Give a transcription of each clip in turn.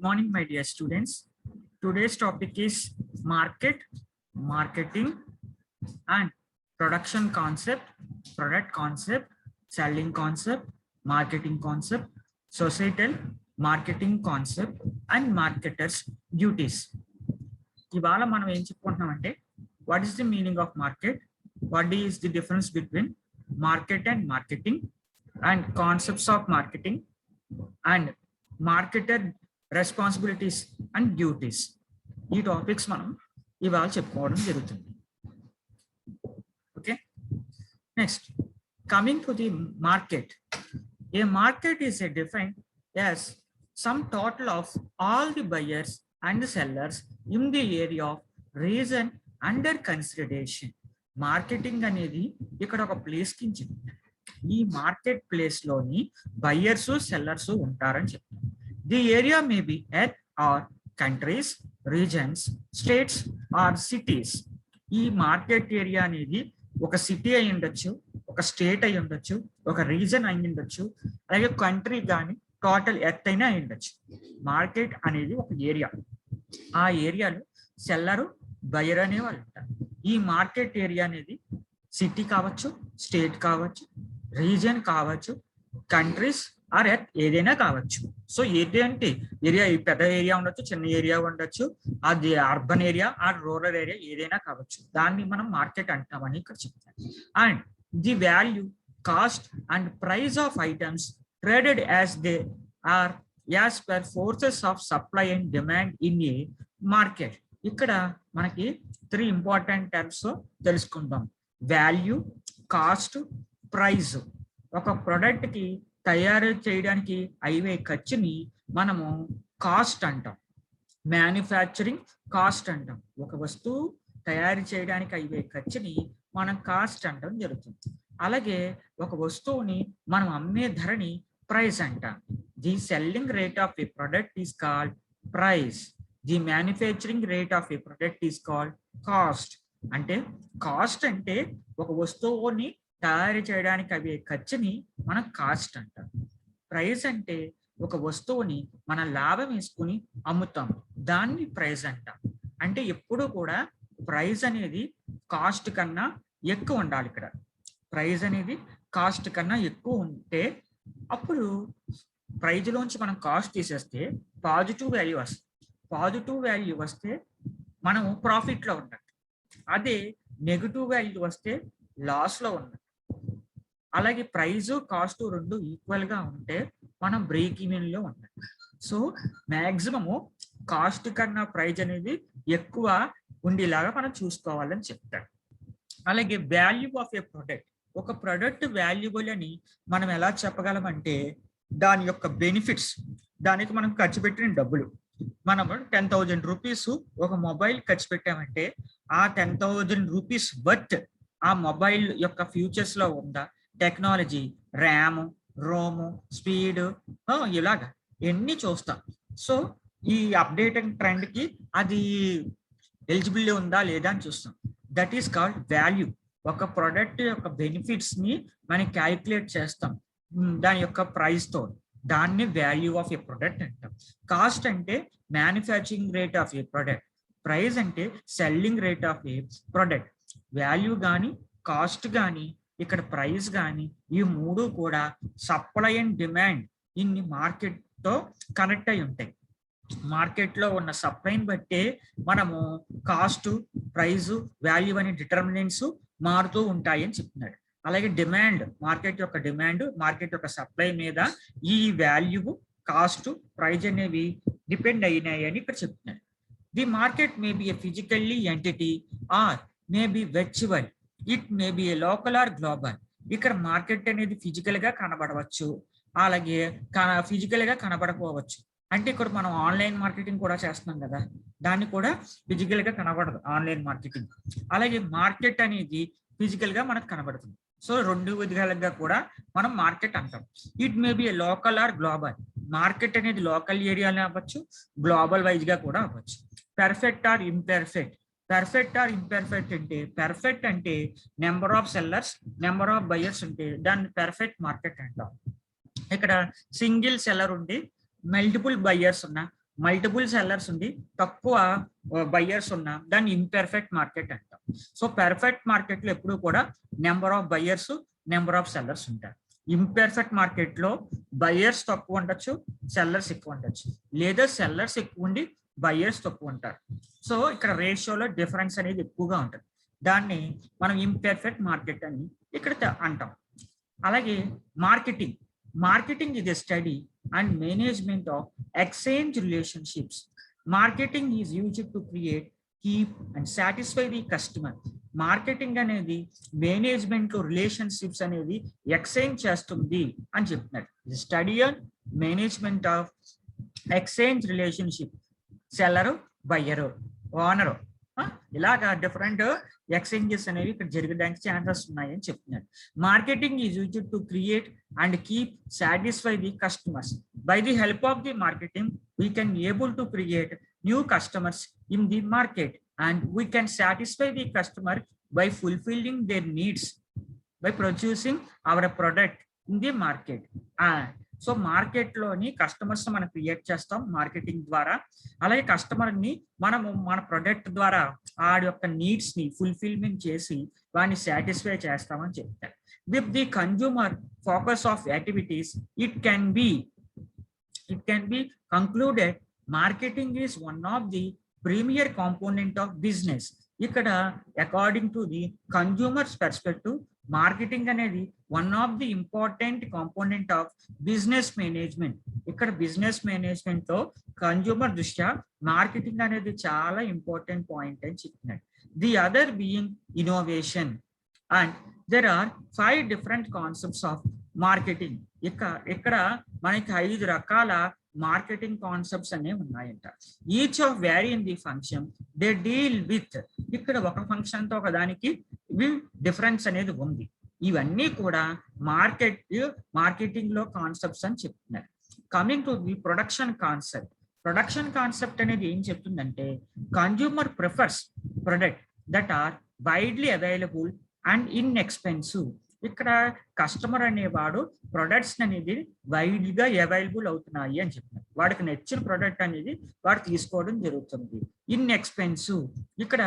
morning, my dear students. Today's topic is market, marketing, and production concept, product concept, selling concept, marketing concept, societal marketing concept, and marketers duties. ఇవాళ మనం ఏం చెప్పుకుంటున్నామంటే what is the meaning of market, what is the difference between market and marketing, and concepts of marketing, and marketer responsibilities and duties. ఈ topics మనం ఇవాళ చెప్పుకోవడం జరుగుతుంది. Okay, next coming to the market. A market is a defined as some total of all the buyers and the sellers in the area of region under consideration. Marketing అనేది ఇక్కడ ఒక place కి చెప్తారు. ఈ మార్కెట్ ప్లేస్ లోని buyers sellers ఉంటారని చెప్తారు. The area may be either countries, regions, states or cities. ఈ మార్కెట్ ఏరియా అనేది ఒక సిటీ అయి ఉండొచ్చు, ఒక స్టేట్ అయి ఉండొచ్చు, ఒక రీజన్ అయి ఉండొచ్చు, అలాగే కంట్రీ కానీ టోటల్ ఎర్త్ అయినా అయి ఉండొచ్చు. మార్కెట్ అనేది ఒక ఏరియా. ఆ ఏరియాలో సెల్లరు, బయర్ అనే వాళ్ళు ఉంటారు. ఈ మార్కెట్ ఏరియా అనేది సిటీ కావచ్చు, స్టేట్ కావచ్చు, రీజన్ కావచ్చు, కంట్రీస్ ఆర్ ఎర్త్ ఏదైనా కావచ్చు. సో ఏంటి ఏరియా, పెద్ద ఏరియా ఉండొచ్చు, చిన్న ఏరియా ఉండొచ్చు, అది urban area or rural area ఏదైనా కావచ్చు. దాన్ని మనం మార్కెట్ అంటామని ఇక్కడ చెప్తాం. And the value, cost and price of items traded as they are as per forces of supply and demand in a market. ఇక్కడ మనకి 3 ఇంపార్టెంట్ టర్మ్స్ తెలుసుకుందాం. Value, cost, price. ఒక ప్రొడక్ట్ కి తయారు చేయడానికి అయ్యే ఖర్చుని మనము కాస్ట్ అంటాం. మ్యానుఫ్యాక్చరింగ్ కాస్ట్ అంటాం. ఒక వస్తువు తయారు చేయడానికి అయ్యే ఖర్చుని మనం కాస్ట్ అంటాం జరుగుతుంది. అలాగే ఒక వస్తువుని మనం అమ్మే ధరని ప్రైస్ అంటాం. The selling rate of a product is called price. The manufacturing rate of a product is called cost. అంటే కాస్ట్ అంటే ఒక వస్తువుని తయారు చేయడానికి అయ్యే ఖర్చుని మనం కాస్ట్ అంటాం. ప్రైస్ అంటే ఒక వస్తువుని మన లాభం వేసుకుని అమ్ముతాం, దాన్ని ప్రైస్ అంటాం. అంటే ఎప్పుడు కూడా ప్రైస్ అనేది కాస్ట్ కన్నా ఎక్కువ ఉండాలి. ఇక్కడ ప్రైస్ అనేది కాస్ట్ కన్నా ఎక్కువ ఉంటే అప్పుడు ప్రైజ్లోంచి మనం కాస్ట్ తీసేస్తే పాజిటివ్ వాల్యూ వస్తుంది. పాజిటివ్ వాల్యూ వస్తే మనం ప్రాఫిట్లో ఉన్నట్టు. అదే నెగిటివ్ వాల్యూ వస్తే లాస్లో ఉన్నట్టు. అలాగే ప్రైజు కాస్ట్ రెండు ఈక్వల్గా ఉంటే మనం బ్రేక్ ఈవెన్లో ఉన్నట్టు. సో మ్యాక్సిమము కాస్ట్ కన్నా ప్రైజ్ అనేది ఎక్కువ ఉండేలాగా మనం చూసుకోవాలని చెప్తాడు. అలాగే వాల్యూ ఆఫ్ ఏ ప్రొడక్ట్. ఒక ప్రొడక్ట్ వాల్యుబుల్ అని మనం ఎలా చెప్పగలమంటే దాని యొక్క బెనిఫిట్స్, దానికి మనం ఖర్చు పెట్టిన డబ్బులు. మనం 10,000 రూపీస్ ఒక మొబైల్ ఖర్చు పెట్టామంటే ఆ 10,000 రూపీస్ వర్త్ ఆ మొబైల్ యొక్క ఫ్యూచర్స్ లో ఉందా? టెక్నాలజీ, ర్యామ్, రోమ్, స్పీడ్, ఇలాగా ఎన్ని చూస్తాం. సో ఈ అప్డేటింగ్ ట్రెండ్ కి అది ఎలిజిబిలిటీ ఉందా లేదా అని చూస్తాం. That is called value. ఒక ప్రోడక్ట్ యొక్క బెనిఫిట్స్ ని మనం క్యాలిక్యులేట్ చేస్తాం దాని యొక్క ప్రైస్ తో. దాన్ని వాల్యూ ఆఫ్ ఏ ప్రొడక్ట్ అంటాం. కాస్ట్ అంటే manufacturing rate of a product. Price అంటే selling rate of a product. Value కానీ కాస్ట్ కానీ ఇక్కడ ప్రైస్ కానీ ఈ మూడు కూడా సప్లై అండ్ డిమాండ్ ఇన్ని మార్కెట్ తో కనెక్ట్ అయి ఉంటాయి. మార్కెట్ లో ఉన్న సప్లైని బట్టే మనము కాస్ట్, ప్రైజ్, వాల్యూ అనే డిటర్మినెంట్స్ మారుతూ ఉంటాయి అని చెప్తున్నాడు. అలాగే డిమాండ్, మార్కెట్ యొక్క డిమాండ్, మార్కెట్ యొక్క సప్లై మీద ఈ వాల్యూ, కాస్ట్, ప్రైజ్ అనేవి డిపెండ్ అయినాయి అని ఇక్కడ చెప్తున్నాడు. The market may be a physically entity or may be virtual. It may be a local or global. ఇక్కడ మార్కెట్ అనేది ఫిజికల్ గా కనబడవచ్చు, అలాగే ఫిజికల్ గా కనబడకపోవచ్చు. అంటే ఇక్కడ మనం ఆన్లైన్ మార్కెటింగ్ కూడా చేస్తున్నాం కదా, దాన్ని కూడా ఫిజికల్ గా కనబడదు ఆన్లైన్ మార్కెటింగ్. అలాగే మార్కెట్ అనేది ఫిజికల్ గా మనకు కనబడుతుంది. సో రెండు విధాలుగా కూడా మనం మార్కెట్ అంటాం. It may be local or global. Market అనేది లోకల్ ఏరియాలో అవ్వచ్చు, గ్లోబల్ వైజ్ గా కూడా అవ్వచ్చు. Perfect or imperfect. Perfect or imperfect అంటే, పెర్ఫెక్ట్ అంటే number of sellers, number of buyers ఉంటే దాన్ని పెర్ఫెక్ట్ మార్కెట్ అంటాం. ఇక్కడ సింగిల్ సెల్లర్ ఉండి మల్టిపుల్ బయర్స్ ఉన్న మల్టిపుల్ సెల్లర్స్ ఉండి తక్కువ బయ్యర్స్ ఉన్నా దాన్ని ఇంపెర్ఫెక్ట్ మార్కెట్ అంటాం. సో పెర్ఫెక్ట్ మార్కెట్ లో ఎప్పుడు కూడా number of buyers, number of sellers ఉంటారు. ఇంపెర్ఫెక్ట్ మార్కెట్ లో బయ్యర్స్ తక్కువ ఉండొచ్చు, సెల్లర్స్ ఎక్కువ ఉండొచ్చు, లేదా సెల్లర్స్ ఎక్కువ ఉండి బయ్యర్స్ తక్కువ ఉంటారు. సో ఇక్కడ రేషియోలో డిఫరెన్స్ అనేది ఎక్కువగా ఉంటుంది. దాన్ని మనం ఇంపెర్ఫెక్ట్ మార్కెట్ అని ఇక్కడ అంటాం. అలాగే marketing. Marketing is a study and management of exchange relationships. Marketing is used to create, keep and satisfy the customer. Marketing అనేది మేనేజ్మెంట్ రిలేషన్షిప్స్ అనేది ఎక్స్చేంజ్ చేస్తుంది అని చెప్తున్నారు. Study and management of exchange relationship, seller, buyer, owner, ఇలాగా different exchanges అనేవి ఇక్కడ జరగడానికి chances ఉన్నాయని చెప్తున్నారు. Marketing is used to create and keep satisfy the customers. By the help of the marketing we can able to create new customers in the market and we can satisfy the customer by fulfilling their needs by producing our product in the market. So market లోని customers మనం create చేస్తాం marketing ద్వారా. అలాగే customer ని మనము మన product ద్వారా ఆడి యొక్క నీడ్స్ ని ఫుల్ఫిల్మెంట్ చేసి వాడిని సాటిస్ఫై చేస్తామని చెప్తారు. With the consumer focus of activities it can be concluded marketing is one of the premier component of business. ఇక్కడ according to the consumers perspective marketing అనేది one of the important component of business management. ఇక్కడ business management లో consumer దృష్ట్యా marketing అనేది చాలా important point అని చెప్తున్నాడు. The other being innovation. And there are 5 different concepts of marketing. ఇక్కడ మనకి 5 రకాల మార్కెటింగ్ కాన్సెప్ట్స్ అనేవి ఉన్నాయంట. Each of vary in the function they deal with. ఇక్కడ ఒక ఫంక్షన్ తో ఒకదానికి డిఫరెన్స్ అనేది ఉంది. ఇవన్నీ కూడా మార్కెటింగ్ లో కాన్సెప్ట్స్ అని చెప్తున్నారు. Coming to the production concept. Production concept అనేది ఏం చెప్తుందంటే consumer prefers product that are widely available and inexpensive. ఇక్కడ కస్టమర్ అనేవాడు ప్రొడక్ట్స్ అనేది వైడ్ గా అవైలబుల్ అవుతున్నాయి అని చెప్తున్నారు. వాడికి నచ్చిన ప్రొడక్ట్ అనేది వాడు తీసుకోవడం జరుగుతుంది. ఇన్ఎక్స్పెన్సివ్. ఇక్కడ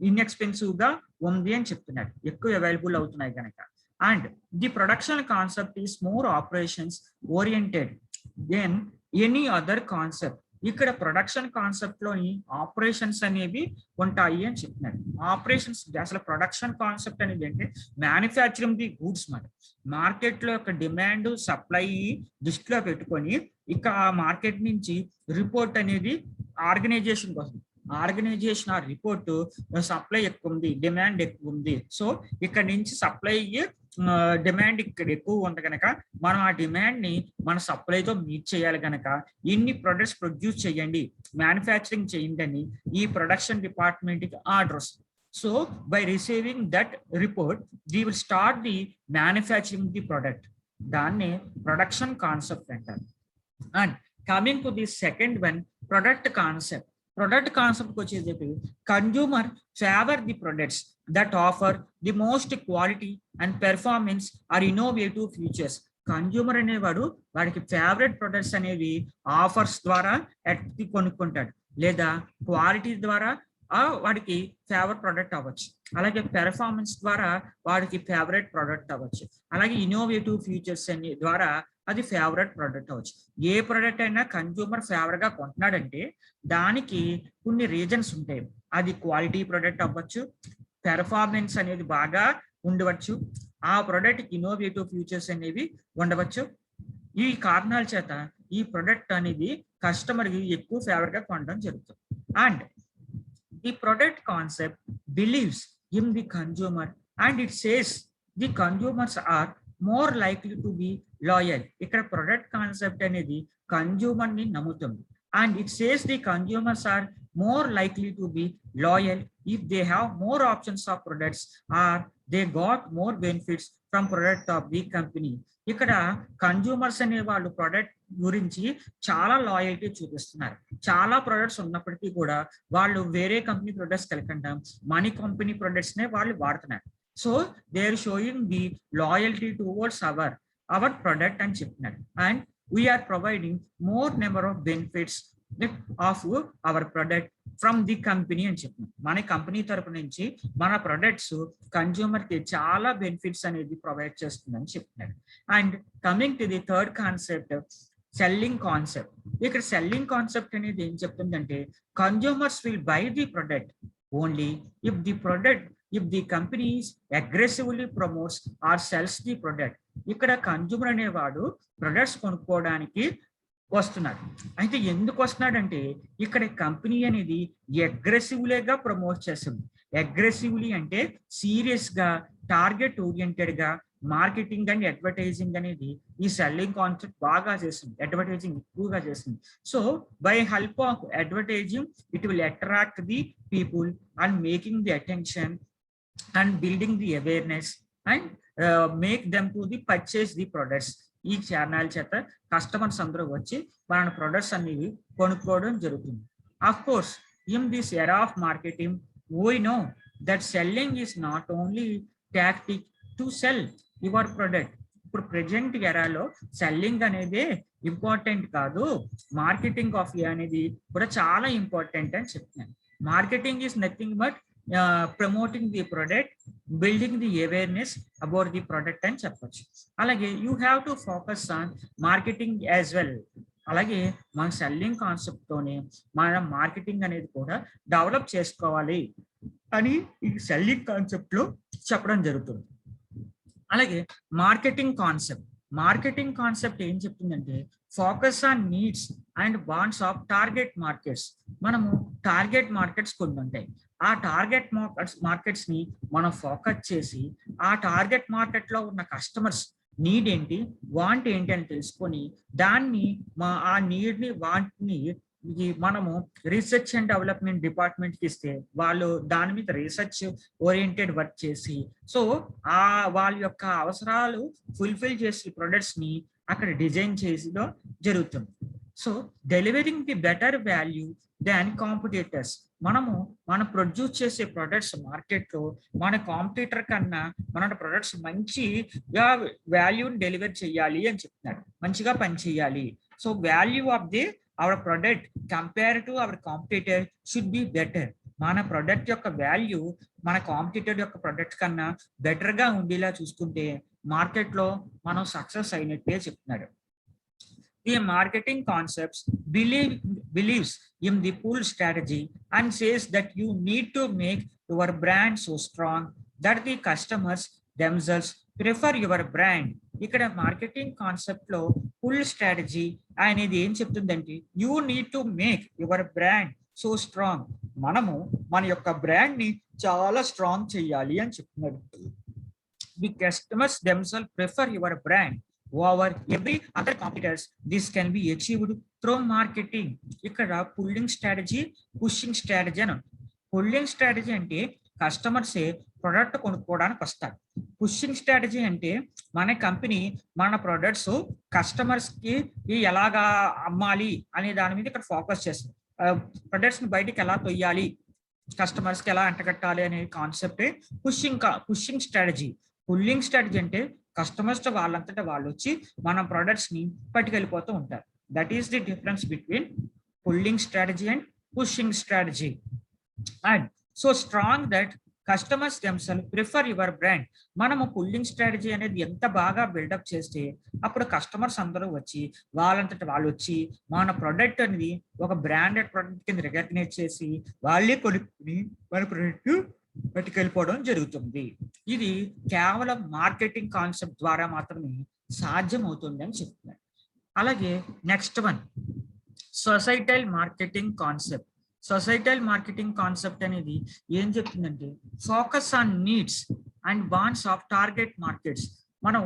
ఇన్ఎక్స్పెన్సివ్ గా ఉంది అని చెప్తున్నారు, ఎక్కువ అవైలబుల్ అవుతున్నాయి కనుక. And the production concept is more operations oriented than any other concept. ఇక్కడ ప్రొడక్షన్ కాన్సెప్ట్ లోని ఆపరేషన్స్ అనేవి ఉంటాయి అని చెప్తున్నారు. ఆపరేషన్స్ అసలు ప్రొడక్షన్ కాన్సెప్ట్ అనేది అంటే మ్యానుఫ్యాక్చరింగ్ ది గూడ్స్ మార్కెట్ లో యొక్క డిమాండ్ సప్లై దృష్టిలో పెట్టుకొని ఇక ఆ మార్కెట్ నుంచి రిపోర్ట్ అనేది ఆర్గనైజేషన్ కోసం ఆర్గనైజేషన్ ఆ రిపోర్ట్ సప్లై ఎక్కువ ఉంది, డిమాండ్ ఎక్కువ ఉంది. సో ఇక్కడ నుంచి సప్లై డిమాండ్ ఇక్కడ ఎక్కువ ఉంది కనుక మనం ఆ డిమాండ్ ని మన సప్లైతో మీట్ చేయాలి కనుక ఇన్ని ప్రొడక్ట్స్ ప్రొడ్యూస్ చేయండి, మ్యానుఫ్యాక్చరింగ్ చేయండి అని ఈ ప్రొడక్షన్ డిపార్ట్మెంట్ కి orders. So by receiving that report we will start the manufacturing the product. దాన్ని ప్రొడక్షన్ కాన్సెప్ట్ అంటారు. And coming to the second one product concept. Product concept వచ్చేది consumer favour the products that offer the most quality and performance or innovative features. Consumer అనేవాడు వాడికి favourite products అనేవి offers ద్వారా కొనుక్కుంటాడు, లేదా quality ద్వారా వాడికి favourite product అవ్వచ్చు, అలాగే పెర్ఫార్మెన్స్ ద్వారా వాడికి ఫేవరెట్ ప్రొడక్ట్ అవ్వచ్చు, అలాగే ఇన్నోవేటివ్ ఫీచర్స్ అనే ద్వారా అది ఫేవరెట్ ప్రొడక్ట్ అవ్వచ్చు. ఏ ప్రొడక్ట్ అయినా కన్జ్యూమర్ ఫేవర్ గా కొంటున్నాడంటే దానికి కొన్ని రీజన్స్ ఉంటాయి. అది క్వాలిటీ ప్రొడక్ట్ అవ్వచ్చు, పెర్ఫార్మెన్స్ అనేది బాగా ఉండవచ్చు, ఆ ప్రొడక్ట్ ఇన్నోవేటివ్ ఫీచర్స్ అనేవి ఉండవచ్చు. ఈ కారణాల చేత ఈ ప్రొడక్ట్ అనేది కస్టమర్ కి ఎక్కువ ఫేవర్ గా కొనడం జరుగుతుంది. And the product concept believes in the consumer and it says the consumers are more likely to be loyal. ఇక్కడ ప్రొడక్ట్ కాన్సెప్ట్ అనేది కన్జ్యూమర్ ని నమ్ముతుంది. And it says the consumers are more likely to be loyal if they have more options of products or they got more benefits from product of the company. ఇక్కడ consumers అనే వాళ్ళు product గురించి చాలా loyalty చూపిస్తున్నారు. చాలా products ఉన్నప్పటికీ కూడా వాళ్ళు వేరే కంపెనీ ప్రొడక్ట్స్ వెళ్ళకుండా మన కంపెనీ ప్రొడక్ట్స్ నే వాళ్ళు వాడుతున్నారు. So they are showing the loyalty towards our product అని చెప్తున్నారు. And we are providing more number of benefits of our product from the company అని చెప్పినాం. మన కంపెనీ తరపు నుంచి మన ప్రొడక్ట్స్ కన్జ్యూమర్ కి చాలా బెనిఫిట్స్ అనేది ప్రొవైడ్ చేస్తుందని చెప్తున్నాడు. And coming to the third concept, selling concept. ఇక్కడ సెల్లింగ్ కాన్సెప్ట్ అనేది ఏం చెప్తుందంటే consumers will buy the product only if the company aggressively promotes or sells the product. ఇక్కడ కన్జ్యూమర్ అనేవాడు ప్రొడక్ట్స్ కొనుక్కోవడానికి వస్తున్నాడు. అయితే ఎందుకు వస్తున్నాడంటే ఇక్కడ కంపెనీ అనేది అగ్రెసివ్లీగా ప్రమోట్ చేస్తుంది. అగ్రెసివ్లీ అంటే సీరియస్ గా, టార్గెట్ ఓరియంటెడ్ గా మార్కెటింగ్ అండ్ అడ్వర్టైజింగ్ అనేది ఈ సెల్లింగ్ కాన్సెప్ట్ బాగా చేస్తుంది, అడ్వర్టైజింగ్ ఎక్కువగా చేస్తుంది. So by help of advertising it will attract the people and making the attention and building the awareness and make them to the purchase the products. ఈ channel చేత customers అందరూ వచ్చి మన products అనేవి కొనుక్కోవడం జరుగుతుంది. Of course in this era of marketing we know that selling is not only tactic to sell your product. ఇప్పుడు present ఎరాలో selling అనేది ఇంపార్టెంట్ కాదు, మార్కెటింగ్ ఆఫ్ అనేది కూడా చాలా ఇంపార్టెంట్ అని చెప్తున్నాను. Marketing is nothing but promoting the product, building the awareness about the product అని చెప్పొచ్చు. అలాగే you have to focus on marketing as well. అలాగే మన సెల్లింగ్ కాన్సెప్ట్ తోనే మనం మార్కెటింగ్ అనేది కూడా డెవలప్ చేసుకోవాలి అని ఈ సెల్లింగ్ కాన్సెప్ట్ లో చెప్పడం జరుగుతుంది. అలాగే మార్కెటింగ్ కాన్సెప్ట్ ఏం చెప్తుందంటే focus on needs and wants of target markets. మనము టార్గెట్ మార్కెట్స్ కొన్ని ఉంటాయి. ఆ టార్గెట్ మార్కెట్స్ ని మనం ఫోకస్ చేసి ఆ టార్గెట్ మార్కెట్ లో ఉన్న కస్టమర్స్ నీడ్ ఏంటి, వాంట్ ఏంటి అని తెలుసుకొని దాన్ని ఆ నీడ్ ని, వాంట్ ని మనము రీసెర్చ్ అండ్ డెవలప్మెంట్ డిపార్ట్మెంట్ కి ఇస్తే వాళ్ళు దాని మీద రీసెర్చ్ ఓరియంటెడ్ వర్క్ చేసి సో వాళ్ళ యొక్క అవసరాలు ఫుల్ఫిల్ చేసి ప్రొడక్ట్స్ ని అక్కడ డిజైన్ చేసిలో జరుగుతుంది. So delivering the better value than competitors. మనం ప్రొడ్యూస్ చేసే ప్రొడక్ట్స్ మార్కెట్ లో మన కాంపిటీటర్ కన్నా మన ప్రొడక్ట్స్ మంచిగా వాల్యూని డెలివర్ చేయాలి అని చెప్తున్నాడు, మంచిగా పని చేయాలి. So value of the hour product compare to our competitor should be better. మన ప్రొడక్ట్ యొక్క వాల్యూ మన కాంపిటీటర్ యొక్క ప్రొడక్ట్ కన్నా బెటర్ గా ఉండేలా చూసుకుంటే మార్కెట్ లో మనం సక్సెస్ అయినట్టే చెప్తున్నాడు. The marketing concepts believes in the pull strategy and says that you need to make your brand so strong that the customers themselves prefer your brand. ఇక్కడ మార్కెటింగ్ కాన్సెప్ట్ లో pull strategy అనేది ఏం చెప్తుందంటే you need to make your brand so strong. మనము మన యొక్క brand ని చాలా స్ట్రాంగ్ చేయాలి అని చెప్తున్నారు. The customers themselves prefer your brand over every other competitors. This can be achieved through marketing. ఇక్కడ పుల్లింగ్ స్ట్రాటజీ, పుషింగ్ స్ట్రాటజీ అని ఉంటుంది. పుల్లింగ్ స్ట్రాటజీ అంటే కస్టమర్సే ప్రొడక్ట్ కొనుక్కోవడానికి వస్తారు. పుషింగ్ స్ట్రాటజీ అంటే మన కంపెనీ మన ప్రొడక్ట్స్ కస్టమర్స్ కి ఎలాగా అమ్మాలి అనే దాని మీద ఇక్కడ ఫోకస్ చేస్తుంది. ప్రొడక్ట్స్ ని బయటికి ఎలా తొయ్యాలి, కస్టమర్స్ కి ఎలా అంటగట్టాలి అనే కాన్సెప్టే పుషింగ్ స్ట్రాటజీ. పుల్లింగ్ స్ట్రాటజీ అంటే కస్టమర్స్ వాళ్ళంతటా వాళ్ళు వచ్చి మన ప్రొడక్ట్స్ ని పట్టుకెళ్ళిపోతూ ఉంటారు. That is the difference between pulling strategy and pushing strategy. And so strong that customers themself prefer your brand. మనము పుల్లింగ్ స్ట్రాటజీ అనేది ఎంత బాగా బిల్డప్ చేస్తే అప్పుడు కస్టమర్స్ అందరూ వచ్చి వాళ్ళంతటా వాళ్ళు వచ్చి మన ప్రొడక్ట్ అనేది ఒక బ్రాండెడ్ ప్రొడక్ట్ కింద రికగ్నైజ్ చేసి వాళ్ళే కొనుక్కుని మన ప్రొడక్ట్ పట్టుకెళ్ళిపోవడం జరుగుతుంది. ఇది కేవలం మార్కెటింగ్ కాన్సెప్ట్ ద్వారా మాత్రమే సాధ్యం అవుతుంది అని చెప్తున్నారు. అలాగే next one societal marketing concept. Societal marketing concept అనేది ఏం చెప్తుందంటే focus on needs and wants of target markets. మనం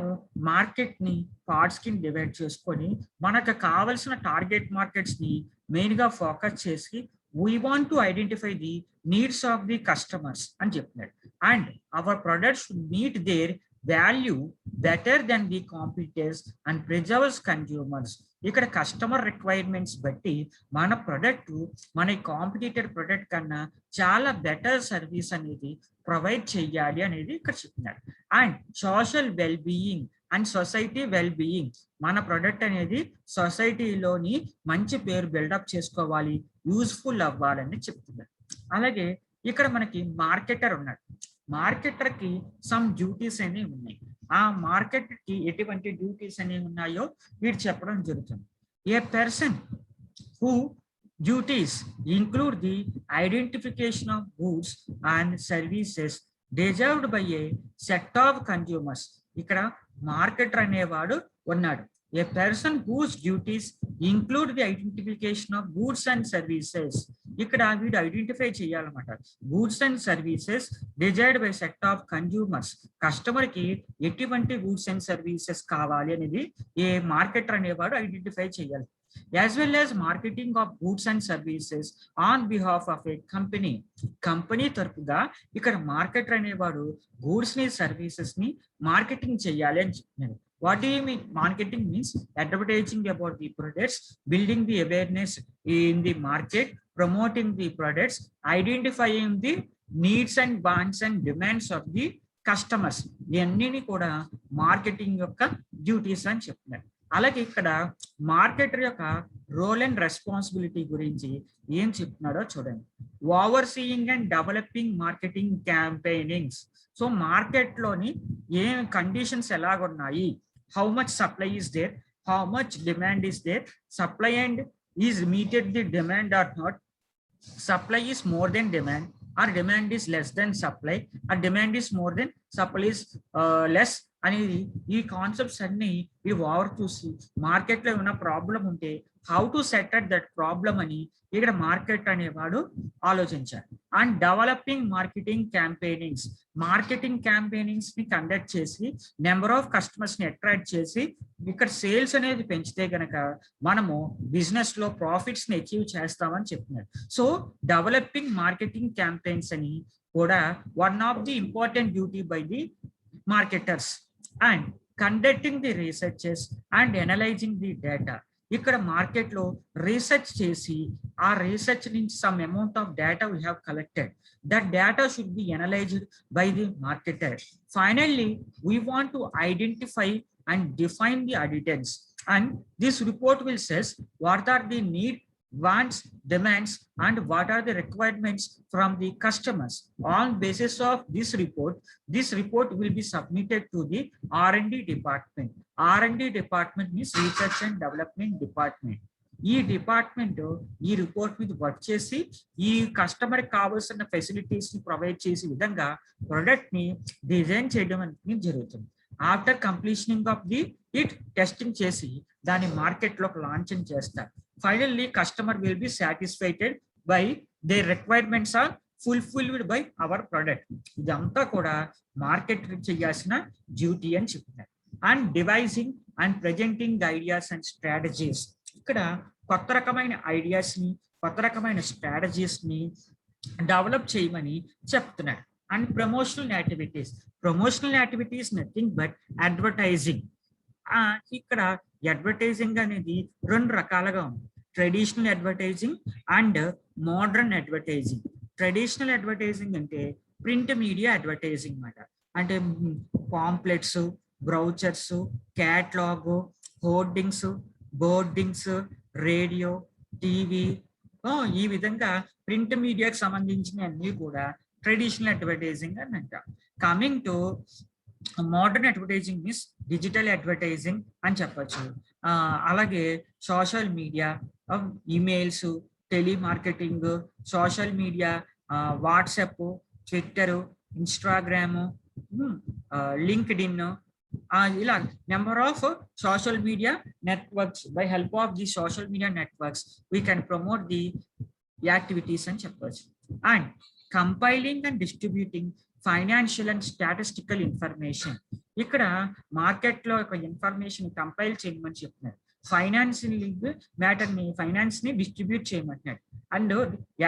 మార్కెట్ ని పార్ట్స్ కింద డివైడ్ చేసుకొని మనకు కావలసిన టార్గెట్ మార్కెట్స్ ని మెయిన్ గా ఫోకస్ చేసి we want to identify the needs of the customers అని చెప్తున్నాడు. And our products should meet their value better than the competitors and preserves consumers. ఇక్కడ కస్టమర్ రిక్వైర్మెంట్స్ బట్టి మన ప్రొడక్ట్ మన కాంపిటీటర్ ప్రొడక్ట్ కన్నా చాలా బెటర్ సర్వీస్ అనేది ప్రొవైడ్ చేయాలి అనేది ఇక్కడ చెప్తున్నాడు. And social well being and society well being. మన ప్రొడక్ట్ అనేది సొసైటీలోని మంచి పేరు బిల్డప్ చేసుకోవాలి, యూజ్ఫుల్ అవ్వాలని చెప్తున్నారు. అలాగే ఇక్కడ మనకి మార్కెటర్ ఉన్నాడు. మార్కెటర్ కి సమ్ డ్యూటీస్ అనేవి ఉన్నాయి. ఆ మార్కెట్ కి ఎటువంటి డ్యూటీస్ అనేవి ఉన్నాయో వీడు చెప్పడం జరుగుతుంది. A person who duties include the identification of goods and services deserved by a set of consumers. ఇక్కడ మార్కెటర్ అనేవాడు ఉన్నాడు. A person whose duties include the identification of goods and services. ఇక్కడ వీడు ఐడెంటిఫై చేయాలన్నమాట. Goods and services desired by set of consumers. Customer కి ఎటువంటి goods and services కావాలి అనేది ఏ మార్కెటర్ అనేవాడు ఐడెంటిఫై చేయాలి. As well as marketing of goods and services on behalf of a company. Company తరపుగా ఇక్కడ మార్కెటర్ అనేవాడు గూడ్స్ ని సర్వీసెస్ ని మార్కెటింగ్ చేయాలి అని చెప్తున్నాడు. What do you mean? Marketing means advertising about the products, building the awareness in the market, promoting the products, identifying the needs and wants and demands of the customers. ఇవన్నీ కూడా marketing యొక్క duties అని చెప్తున్నారు. అలాగే ఇక్కడ marketer యొక్క role and responsibility గురించి ఏం చెప్తున్నాడో చూడండి. Over seeing and developing marketing campaignings. So market లోని ఏం conditions ఎలాగున్నాయి, how much supply is there, how much demand is there, supply and is meted the demand or not, supply is more than demand or demand is less than supply or demand is more than supply is less అనేది ఈ concepts అన్ని ఈ over చూసి market లో ఏమైనా problem ఉంటే how to set at that problem అని ఇక్కడ మార్కెట్ అనేవాడు ఆలోచించారు. And developing marketing campaignings. Marketing campaignings ని కండక్ట్ చేసి నెంబర్ ఆఫ్ కస్టమర్స్ ని అట్రాక్ట్ చేసి ఇక్కడ సేల్స్ అనేది పెంచితే గనక మనము బిజినెస్ లో ప్రాఫిట్స్ ని అచీవ్ చేస్తామని చెప్తున్నారు. సో డెవలపింగ్ మార్కెటింగ్ క్యాంపెయిన్స్ అని కూడా one of the important duty by the marketers. And conducting the researches and analysing the data. ఇక్కడ మార్కెట్ లో రీసెర్చ్ చేసి ఆ రీసెర్చ్ నుంచి some amount of data we have collected. That data should be analysed by the marketer. Finally we want to identify and define the auditors, and this report will says what are the need, wants, demands and what are the requirements from the customers. On basis of this report will be submitted to the R&D department. R&D department means research and development department. ఈ department ఈ report మీద work చేసి ఈ customer కావాల్సిన facilities ని provide చేసే విధంగా product ని డిజైన్ చేయడం అనేది జరుగుతుంది. After completioning of the it testing చేసి దాన్ని మార్కెట్ లోకి లాంచ్ చేస్తారు. Finally customer will be satisfied by their requirements are fulfilled by our product. ఇదంతా కూడా మార్కెట్ చేయాల్సిన డ్యూటీ అని చెప్తున్నారు. And devising and presenting ideas and strategies. ఇక్కడ కొత్త రకమైన ఐడియాస్ ని కొత్త రకమైన స్ట్రాటజీస్ ని డెవలప్ చేయమని చెప్తున్నారు. And promotional activities nothing but advertising. ఇక్కడ అడ్వర్టైజింగ్ అనేది రెండు రకాలుగా ఉంది. Traditional advertising and modern advertising. Traditional advertising అంటే ప్రింట్ మీడియా అడ్వర్టైజింగ్ అన్నమాట. అంటే pamphlets, brochures, catalogue, hoardings, boardings, radio, TV, ఈ విధంగా ప్రింట్ మీడియాకి సంబంధించిన అన్ని కూడా ట్రెడిషనల్ అడ్వర్టైజింగ్ అని అంటాం. Coming to modern advertising means digital advertising అని చెప్పచ్చు. అలాగే social media, emails, telemarketing, social media, WhatsApp, Twitter, Instagram, LinkedIn, ఇలా number of social media networks. By help of the social media networks we can promote the activities అని చెప్పవచ్చు. And compiling and distributing financial and statistical information. ఇక్కడ market లో ఒక information compile చేయమని చెప్తున్నారు. Finance ని distribute చేయమంటున్నాడు. And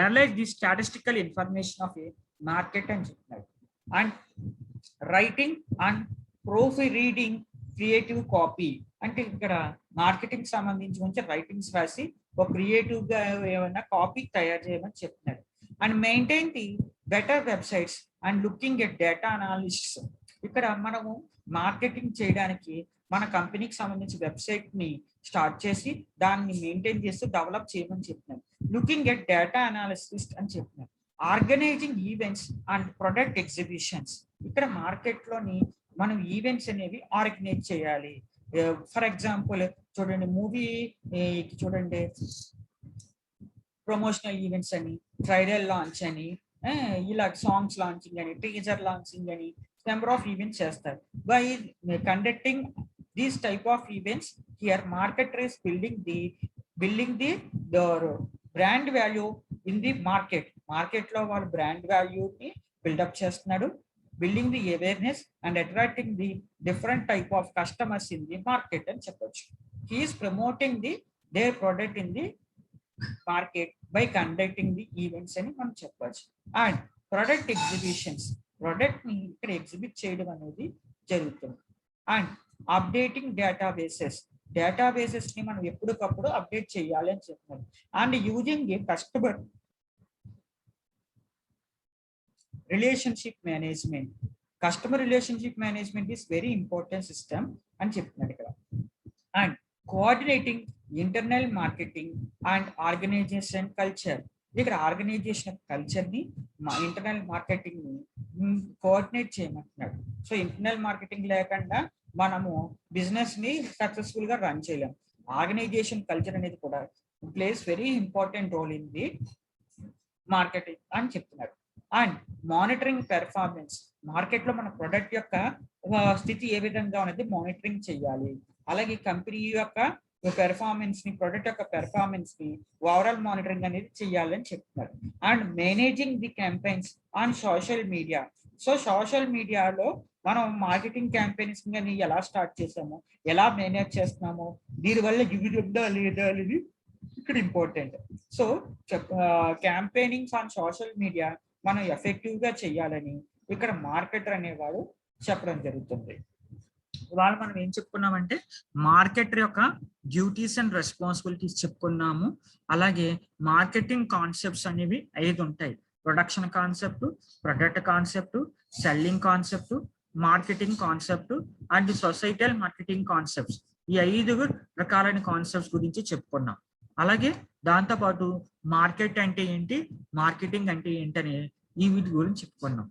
analyse the statistical information of a market అని చెప్తున్నారు. And writing and proofreading creative copy. అంటే ఇక్కడ మార్కెటింగ్ సంబంధించి రైటింగ్స్ రాసి ఒక క్రియేటివ్ గా ఏమైనా కాపీ తయారు చేయమని చెప్తున్నారు. And maintain the better websites and looking at data analysis. ఇక్కడ మనము మార్కెటింగ్ చేయడానికి మన కంపెనీకి సంబంధించి వెబ్సైట్ ని స్టార్ట్ చేసి దాన్ని మెయింటైన్ చేస్తూ డెవలప్ చేయమని చెప్తున్నాను. లుకింగ్ ఎట్ డేటా అనాలిసిస్ అని చెప్తున్నాను. Organizing events and product exhibitions. ఇక్కడ మార్కెట్ లోని మనం ఈవెంట్స్ అనేవి ఆర్గనైజ్ చేయాలి. ఫర్ ఎగ్జాంపుల్ చూడండి, మూవీ చూడండి, ప్రమోషనల్ ఈవెంట్స్ అని, ట్రైలర్ లాంచ్ అని, ఇలా సాంగ్స్ లాంచింగ్ అని, టీజర్ లాంచింగ్ అని నెంబర్ ఆఫ్ ఈవెంట్స్ చేస్తారు. By conducting these type of events here marketer is building the brand value in the market లో వాళ్ళు బ్రాండ్ వాల్యూని బిల్డప్ చేస్తున్నాడు. Building the awareness and attracting the different type of customers in the market అని చెప్పొచ్చు. He's promoting the their product in the market by conducting the events అని మనం చెప్పొచ్చు. And product exhibitions, product ని ఇక్కడ exhibit చేయడం అనేది జరుగుతుంది. అండ్ అప్డేటింగ్ డేటాబేసెస్ ని మనం ఎప్పటికప్పుడు అప్డేట్ చేయాలి అని చెప్తున్నారు. And using a customer relationship management is very important system అని చెప్తున్నాడు ఇక్కడ. And coordinating internal marketing and organization culture. ఇక్కడ ఆర్గనైజేషన్ కల్చర్ ని ఇంటర్నల్ మార్కెటింగ్ ని కోఆర్డినేట్ చేయమంటున్నాడు. సో ఇంటర్నల్ మార్కెటింగ్ లేకుండా మనము బిజినెస్ ని సక్సెస్ఫుల్ గా రన్ చేయలేము. ఆర్గనైజేషన్ కల్చర్ అనేది కూడా plays very important role in the marketing అని చెప్తున్నారు. అండ్ మానిటరింగ్ పెర్ఫార్మెన్స్, మార్కెట్ లో మన ప్రొడక్ట్ యొక్క స్థితి ఏ విధంగా అనేది మానిటరింగ్ చేయాలి. అలాగే కంపెనీ యొక్క పెర్ఫార్మెన్స్ ని, ప్రొడక్ట్ యొక్క పెర్ఫార్మెన్స్ ని ఓవరాల్ మానిటరింగ్ అనేది చేయాలని చెప్తున్నారు. And managing the campaigns on social media. So social మీడియాలో మనం మార్కెటింగ్ క్యాంపెయిన్స్ కానీ ఎలా స్టార్ట్ చేసామో, ఎలా మేనేజ్ చేస్తున్నామో, దీనివల్ల యూజ్ ఉందా లేదా అనేది ఇక్కడ important. So campaignings on social media మనం ఎఫెక్టివ్ గా చేయాలని ఇక్కడ మార్కెటర్ అనేవాడు చెప్పడం జరుగుతుంది. ఇవాళ మనం ఏం చెప్పుకున్నామంటే మార్కెటర్ యొక్క డ్యూటీస్ అండ్ రెస్పాన్సిబిలిటీస్ చెప్పుకున్నాము. అలాగే మార్కెటింగ్ కాన్సెప్ట్స్ అనేవి 5 ఉంటాయి. Production concept, product concept, selling concept, marketing concept and societal marketing concepts. ఈ 5 రకాలైన కాన్సెప్ట్స్ గురించి చెప్పుకున్నాం. అలాగే దాంతోపాటు మార్కెట్ అంటే ఏంటి, మార్కెటింగ్ అంటే ఏంటని ఈ వీటి గురించి చెప్పుకున్నాం.